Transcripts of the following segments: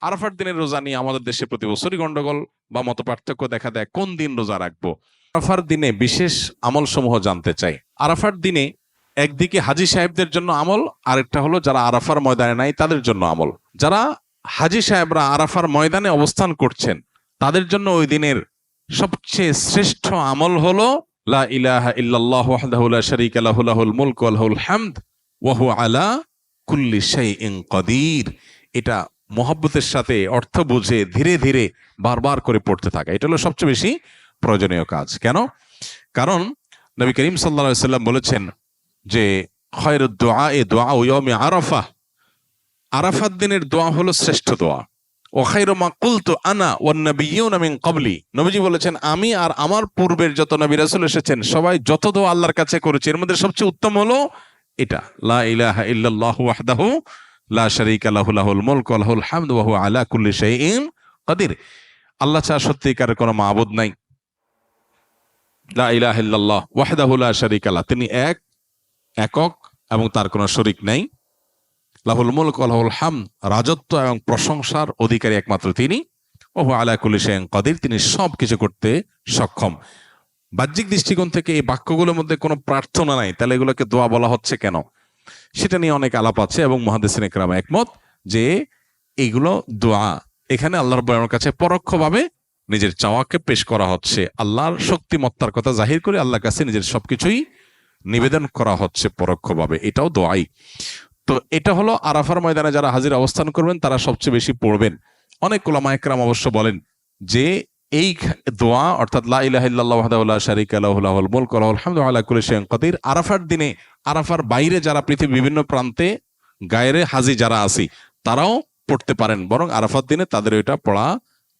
আরাফার দিনের রোজা নিয়ে আমাদের দেশে প্রতি বছরই গন্ডগোল বা মত পার্থক্য দেখা দেয়, কোন দিন রোজা রাখবো। আরাফার দিনে বিশেষ আমল সমূহ জানতে চাই। আরাফার দিনে একদিকে হাজী সাহেবদের জন্য আমল, আরেকটা হলো যারা আরাফার ময়দানে নাই তাদের জন্য আমল। যারা হাজী সাহেবরা আরাফার ময়দানে অবস্থান করছেন তাদের জন্য ওই দিনের সবচেয়ে শ্রেষ্ঠ আমল হলো লা ইলাহা ইল্লাল্লাহু ওয়াহদাহু লা শারীকা লাহু লাহুল মুলকু ওয়া লাহুল হামদ ওয়া হুয়া আলা কুল্লি শাইইন কাদির। এটা মহব্বতের সাথে অর্থ বুঝে ধীরে ধীরে বারবার করে পড়তে থাকা, এটা হলো সবচেয়ে বেশি প্রয়োজনীয় কাজ। কেন? কারণ নবী করিম সাল্লাল্লাহু আলাইহি সাল্লাম বলেছেন যে খায়রুদ দুআ দুআ ইয়াউমি আরাফা, আরাফাত দিনের দোয়া হলো শ্রেষ্ঠ দোয়া। ও খায়রু মা কুলতু আনা ওয়ান নাবিয়্যুনা মিন ক্বাবলি, নবীজি বলেছেন আমি আর আমার পূর্বের যত নবী রাসূল এসেছেন সবাই যত দোয়া আল্লাহর কাছে করেছে এর মধ্যে সবচেয়ে উত্তম হলো এটা, লা ইলাহা ইল্লাল্লাহু ওয়াহদাহু লা শারীকা লাহু লাহুল মুলকু ওয়া লাহুল হামদু ওয়া হুয়া আলা কুল্লি শাইইন কাদির। আল্লাহ ছাড়া সত্যিকার কোনো মাবুদ নাই, লা ইলাহা ইল্লাল্লাহ ওয়াহদাহু লা শারীকা লাহু, তিনি একক এবং তার কোনো শরীক নাই। লাহুল মুলক ওয়া লাহুল হামদ, রাজত্ব এবং প্রশংসার অধিকারী একমাত্র তিনি। ওয়া হুয়া আলা কুল্লি শাইইন কাদির, তিনি সব কিছু করতে সক্ষম। বাহ্যিক দৃষ্টিকোণ থেকে এই বাক্যগুলোর মধ্যে কোনো প্রার্থনা নাই, তাহলে এগুলোকে দোয়া বলা হচ্ছে কেন? সেটা নিয়ে অনেক আলাপ আছে এবং মুহাদ্দিসিনে কেরাম একমত যে এইগুলো দোয়া। এখানে আল্লাহ রাব্বুল আলামিনের কাছে পরোক্ষভাবে নিজের চাওয়াকে পেশ করা হচ্ছে, আল্লাহর শক্তিমত্তার কথা জাহির করে আল্লাহর কাছে নিজের সবকিছুই নিবেদন করা হচ্ছে পরোক্ষভাবে, এটাও দোয়াই। তো এটা হলো আরাফার ময়দানে যারা হাজির অবস্থান করবেন তারা সবচেয়ে বেশি পড়বেন। অনেক উলামা একরাম অবশ্য বলেন যে এই দোয়া অর্থাৎ লা ইলাহা ইল্লাল্লাহু ওয়াহদাহু লা শারীকা লাহু লাহুল মুলকু ওয়া লাহুল হামদু ওয়া আলা কুল্লি শাইইন কাদির আরাফার দিনে, আরাফার বাইরে যারা পৃথিবীর বিভিন্ন প্রান্তে গায়রে হাজি যারা আছি তারাও পড়তে পারেন, বরং আরাফার দিনে তাদের এটা পড়া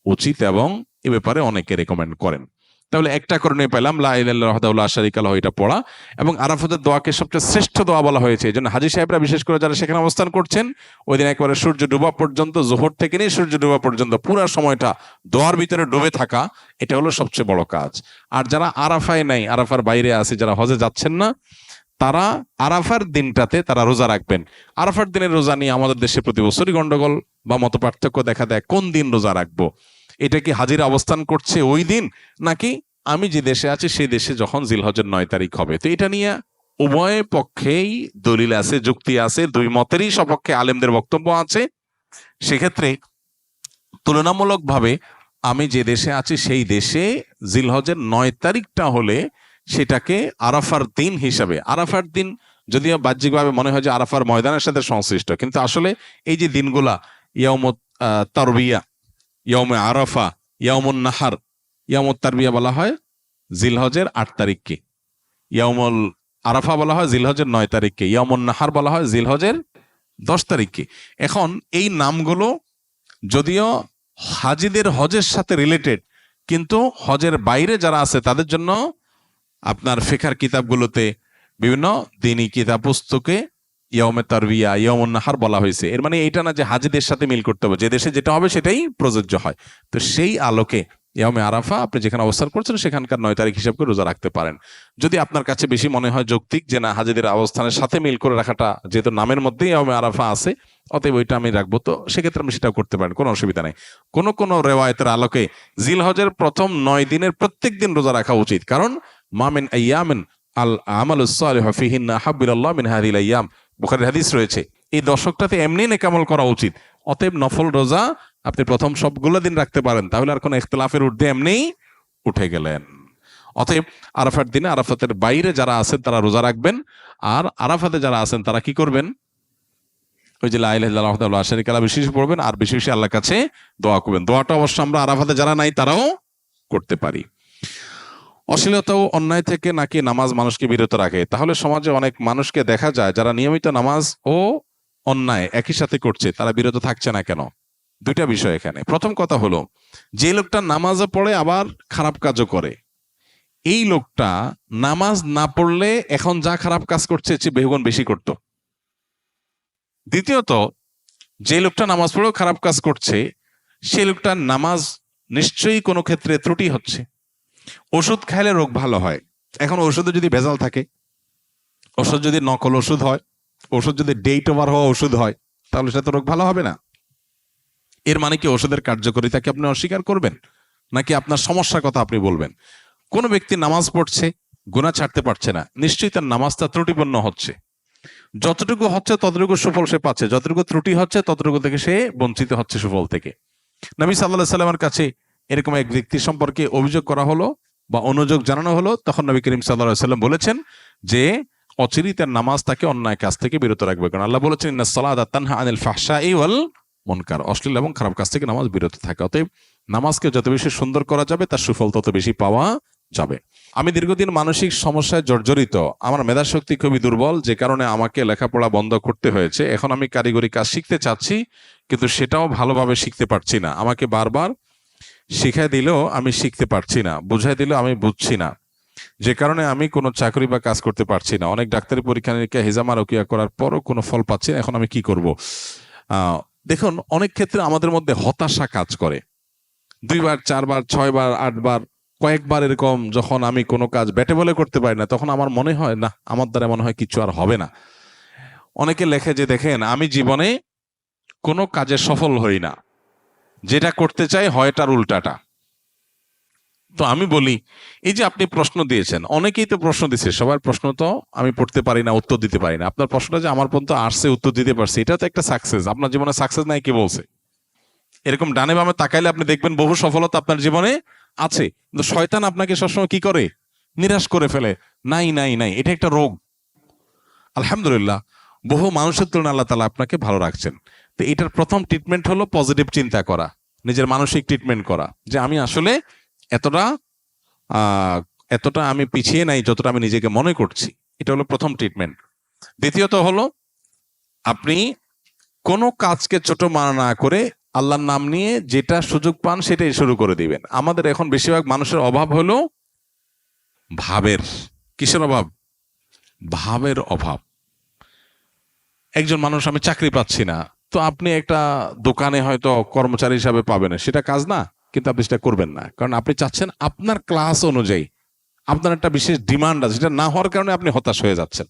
উচিত এবং এ ব্যাপারে অনেকে রেকমেন্ড করেন। তাহলে একটা করণীয় পেলাম, লা ইলাহা ইল্লাল্লাহু ওয়াহদাহু লা শারীকা লাহু, এটা পড়া। এবং আরাফাতের দোয়াকে সবচেয়ে শ্রেষ্ঠ দোয়া বলা হয়েছে, এই জন্য হাজী সাহেবরা বিশেষ করে যারা সেখানে অবস্থান করছেন ওই দিন একেবারে সূর্য ডুবা পর্যন্ত, জোহর থেকে নিয়ে সূর্য ডুবা পর্যন্ত পুরো সময়টা দোয়ার ভিতরে ডুবে থাকা, এটা হলো সবচেয়ে বড় কাজ। আর যারা আরাফায় নাই, আরাফার বাইরে আছে, যারা হজে যাচ্ছেন না, তারা আরাফার দিনটাতে তারা রোজা রাখবেন। আরাফার দিনের রোজা নিয়ে আমাদের দেশে প্রতি বছরই গন্ডগোল বা মত পার্থক্য দেখা দেয়, কোন দিন রোজা রাখবো। এটা কি হাজিরা অবস্থান করছে ওই দিন, নাকি আমি যে দেশে আছি সেই দেশে যখন জিলহজের 9 তারিখ হবে? তো এটা নিয়ে উভয় পক্ষেই দলিল আছে, যুক্তি আছে, দুই মতেরই সপক্ষে আলেমদের বক্তব্য আছে। সেক্ষেত্রে তুলনামূলকভাবে আমি যে দেশে আছি সেই দেশে জিলহজের 9 তারিখটা হলে সেটাকে আরাফার দিন হিসাবে, আরাফার দিন যদিও বাহ্যিকভাবে মনে হয় যে আরাফার ময়দানের সাথে সংশ্লিষ্ট, কিন্তু আসলে এই যে দিনগুলা ইয়াউমুত তারবিয়া, ইয়াউমে আরাফা, ইয়াউমুন নাহার, ইয়াউমুত তারবিয়া বলা হয় জিলহজের 8 তারিখকে, ইয়াউমুল আরাফা বলা হয় জিলহজের 9 তারিখকে, ইয়াউমুন নাহার বলা হয় জিলহজের 10 তারিখকে। এখন এই নামগুলো যদিও হাজিদের হজের সাথে রিলেটেড, কিন্তু হজের বাইরে যারা আছে তাদের জন্য আপনার ফিকহের কিতাবগুলোতে বিভিন্ন দ্বীনি কিতাব পুস্তকে ইয়াউমে তারবিয়া, ইয়াউমুন নাহার বলা হয়েছে। এর মানে এইটা না যে হাজিদের সাথে মিল করতে হবে, যে দেশে যেটা হবে সেটাই প্রযোজ্য হয়। তো সেই আলোকে ইয়াউমে আরাফা আপনি যেখানে অবস্থান করছেন সেখানকার 9 তারিখ হিসাব করে রোজা রাখতে পারেন। যদি আপনার কাছে বেশি মনে হয় যৌক্তিক যে না হাজিদের অবস্থানের সাথে মিল করে রাখাটা, যেহেতু নামের মধ্যেই ইয়াউমে আরাফা আছে, অতএব ওইটা আমি রাখবো, তো সেক্ষেত্রে আমি সেটাও করতে পারেন, কোনো অসুবিধা নেই। কোন কোন রেওয়ায়েতের আলোকে জিলহজের প্রথম 9 দিনের প্রত্যেক দিন রোজা রাখা উচিত, কারণ মা মিন আইয়ামিন আল আমালুস সালিহু ফিহিন্না আহাব্বু ইলাল্লাহ মিন হাযিহিল আইয়াম, বুখারীর হাদিস রয়েছে। এই দশকটাতে এমনি নেক আমল করা উচিত, অতএব নফল রোজা আপনি প্রথম সবগুলো দিন রাখতে পারেন, তাহলে আর কোনো ইখতিলাফের ঊর্ধ্বে এমনিই উঠে গেলেন। অতএব আরাফার দিনে আরাফাতের বাইরে যারা আছেন তারা রোজা রাখবেন, আর আরাফাতে যারা আছেন তারা কি করবেন? ওই যে লা ইলাহা ইল্লাল্লাহু ওয়াহদাহু লা শারীকা লাহু বেশি পড়বেন, আর বেশি বেশি আল্লাহর কাছে দোয়া করবেন। দোয়াটা অবশ্য আমরা আরাফাতে যারা নাই তারাও করতে পারি। অশ্লীলতা ও অন্যায় থেকে নাকি নামাজ মানুষকে বিরত রাখে? তাহলে সমাজে অনেক মানুষকে দেখা যায় যারা নিয়মিত নামাজ ও অন্যায় একই সাথে করছে, তারা বিরত থাকছে না কেন? দুইটা বিষয় এখানে। প্রথম কথা হলো, যে লোকটা নামাজও পড়ে আবার খারাপ কাজও করে, এই লোকটা নামাজ না পড়লে এখন যা খারাপ কাজ করছে সে বহুগুণ বেশি করত। দ্বিতীয়ত, যে লোকটা নামাজ পড়েও খারাপ কাজ করছে সেই লোকটার নামাজ নিশ্চয়ই কোনো ক্ষেত্রে ত্রুটি হচ্ছে। ওষুধ খাইলে রোগ ভালো হয়, এখন ওষুধে যদি ভেজাল থাকে, ওষুধ যদি নকল ওষুধ হয়, ওষুধ যদি ডেট ওভার হওয়া ওষুধ হয়, তাহলে সেটা তো রোগ ভালো হবে না। এর মানে কি ওষুধের কার্যকারিতাকে আপনি অস্বীকার করবেন, নাকি আপনার সমস্যার কথা আপনি বলবেন? কোন ব্যক্তি নামাজ পড়ছে, গুনাহ ছাড়তে পারছে না, নিশ্চয়ই তার নামাজটা ত্রুটিপূর্ণ হচ্ছে। যতটুকু হচ্ছে ততটুকু সুফল সে পাচ্ছে, যতটুকু ত্রুটি হচ্ছে ততটুকু থেকে সে বঞ্চিত হচ্ছে সুফল থেকে। নবী সাল্লাল্লাহু আলাইহি সাল্লামের কাছে এরকম এক ব্যক্তি সম্পর্কে অভিযোগ করা হলো বা অনুযোগ জানানো হলো, তখন নবী করিম সাল্লাল্লাহু আলাইহি সাল্লাম বলেছেন যে অচিরেই তার নামাজ তাকে অন্যায় কাজ থেকে বিরত রাখবে, কারণ আল্লাহ বলেছেন ইন্নাস সালাতা তানহা আনিল ফাহশাই ওয়াল মুনকার, অশ্লীল এবং খারাপ কাজ থেকে নামাজ বিরত থাকে। অতএব নামাজকে যত বেশি সুন্দর করা যাবে তার সুফল তত বেশি পাওয়া যাবে। আমি দীর্ঘদিন মানসিক সমস্যায় জর্জরিত, আমার মেধাশক্তি খুবই দুর্বল, যে কারণে আমাকে লেখাপড়া বন্ধ করতে হয়েছে। এখন আমি কারিগরি কাজ শিখতে চাচ্ছি, কিন্তু সেটাও ভালোভাবে শিখতে পারছি না। আমাকে বারবার শিখাই দিলেও আমি শিখতে পারছি না, বুঝাই দিলেও আমি বুঝছি না, যে কারণে আমি কোনো চাকরি বা কাজ করতে পারছি না। অনেক ডাক্তারি পরীক্ষা নিরীক্ষা হিজামা রকিয়া করার পরও কোনো ফল পাচ্ছি না। এখন আমি কি করব? দেখুন, অনেক ক্ষেত্রে আমাদের মধ্যে হতাশা কাজ করে। 2 বার 4 বার 6 বার 8 বার কয়েকবার এরকম যখন আমি কোনো কাজ ব্যাটে বলে করতে পারি না, তখন আমার মনে হয় না, আমার দ্বারা মনে হয় কিছু আর হবে না। অনেকে লেখে যে দেখেন আমি জীবনে কোনো কাজে সফল হই না, যেটা করতে চাই হয় তার উল্টাটা। তো আমি বলি, এই যে আপনি প্রশ্ন দিয়েছেন, অনেকেই তো প্রশ্ন দিচ্ছে, সবার প্রশ্ন তো আমি পড়তে পারি না, উত্তর দিতে পারি না। আপনার প্রশ্নটা যে আমার পর্যন্ত আসছে, উত্তর দিতে পারছি, এটা তো একটা সাকসেস। আপনার জীবনে সাকসেস নাই কে বলছে? এরকম ডানে বামে তাকাইলে আপনি দেখবেন বহু সফলতা আপনার জীবনে আছে, কিন্তু শয়তান আপনাকে সবসময় কি করে? নিরাশ করে ফেলে। নাই নাই নাই, এটা একটা রোগ। আলহামদুলিল্লাহ, বহু মানুষের তুলনায় আল্লাহ তাআলা আপনাকে ভালো রাখছেন। তো এটার প্রথম ট্রিটমেন্ট হলো পজিটিভ চিন্তা করা, নিজের মানসিক ট্রিটমেন্ট করা, যে আমি আসলে এতটা আহ এতটা আমি পিছিয়ে নাই যতটা আমি নিজেকে মনে করছি। এটা হলো প্রথম ট্রিটমেন্ট। দ্বিতীয়ত হলো, আপনি কোনো কাজকে ছোট মনে না করে আল্লাহর নাম নিয়ে যেটা সুযোগ পান সেটাই শুরু করে দিবেন। আমাদের এখন বেশিরভাগ মানুষের অভাব হলো ভাবের। কিসের অভাব? ভাবের অভাব। একজন মানুষ, আমি চাকরি পাচ্ছি না, তো আপনি একটা দোকানে হয়তো কর্মচারী হিসাবে পাবেন, সেটা কাজ না, কিন্তু আপনি সেটা করবেন না, কারণ আপনি চাচ্ছেন আপনার ক্লাস অনুযায়ী আপনার একটা বিশেষ ডিমান্ড আছে, যেটা না হওয়ার কারণে আপনি হতাশ হয়ে যাচ্ছেন।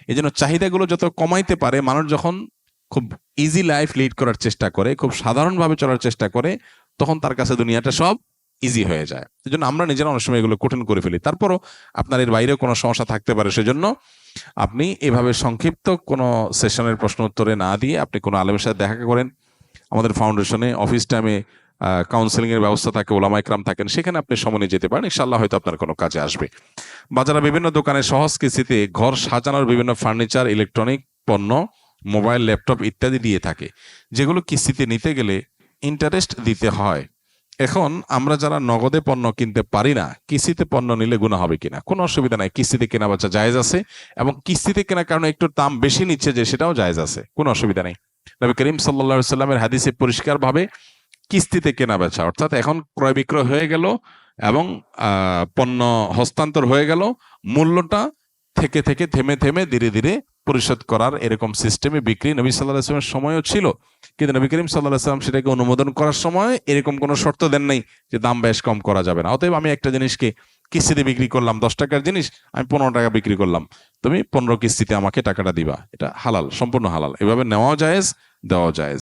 এই জন্য চাহিদাগুলো যত কমাইতে পারে মানুষ, যখন খুব ইজি লাইফ লিড করার চেষ্টা করে, খুব সাধারণভাবে চলার চেষ্টা করে, তখন তার কাছে দুনিয়াটা সব ইজি হয়ে যায়। এই জন্য আমরা নিজেরা অনেক সময় এগুলো কঠিন করে ফেলি। তারপরও আপনার এর বাইরেও কোনো সমস্যা থাকতে পারে, সেজন্য আপনি এভাবে সংক্ষিপ্ত কোনো সেশনের প্রশ্ন উত্তরে না দিয়ে আপনি কোনো আলেমের সাথে দেখা করেন। আমাদের ফাউন্ডেশনে অফিস টাইমে কাউন্সেলিং এর ব্যবস্থা থাকে, ওলামা ইকরাম থাকেন, সেখানে আপনি সময় নিয়ে যেতে পারেন, ইনশাআল্লাহ হয়তো আপনার কোনো কাজে আসবে। বাজারে বিভিন্ন দোকানে সহজ কিস্তিতে ঘর সাজানোর বিভিন্ন ফার্নিচার, ইলেকট্রনিক পণ্য, মোবাইল, ল্যাপটপ ইত্যাদি দিয়ে থাকে, যেগুলো কিস্তিতে নিতে গেলে ইন্টারেস্ট দিতে হয়। এখন আমরা যারা নগদে পণ্য কিনতে পারি না, কিস্তিতে পণ্য নিলে গুনাহ হবে কিনা? কোনো অসুবিধা নাই, কিস্তিতে কেনা বেচা জায়েজ আছে, এবং কিস্তিতে কেনার কারণে একটু দাম বেশি নিচ্ছে যে, সেটাও জায়েজ আছে, কোনো অসুবিধা নেই। নবী করিম সাল্লাল্লাহু আলাইহি সাল্লামের হাদিসে পরিষ্কারভাবে কিস্তিতে কেনা বেচা, অর্থাৎ এখন ক্রয় বিক্রয় হয়ে গেল এবং পণ্য হস্তান্তর হয়ে গেল, মূল্যটা থেকে থেকে থেমে থেমে ধীরে ধীরে পরিশোধ করার এরকম সিস্টেমে বিক্রি নবী সাল্লাল্লাহু আলাইহি ওয়াসাল্লামের সময়ও ছিল, কিন্তু নবী করিম সাল্লাল্লাহু আলাইহি ওয়াসাল্লাম সেটাকে অনুমোদন করার সময় এরকম কোনো শর্ত দেন নাই যে দাম বেশ কম করা যাবে না। অতএব আমি একটা জিনিসকে কিস্তিতে বিক্রি করলাম, 10 টাকার জিনিস আমি 15 টাকা বিক্রি করলাম, তুমি 15 কিস্তিতে আমাকে টাকাটা দিবা, এটা হালাল, সম্পূর্ণ হালাল। এভাবে নেওয়াও জায়েজ, দেওয়াও জায়েজ।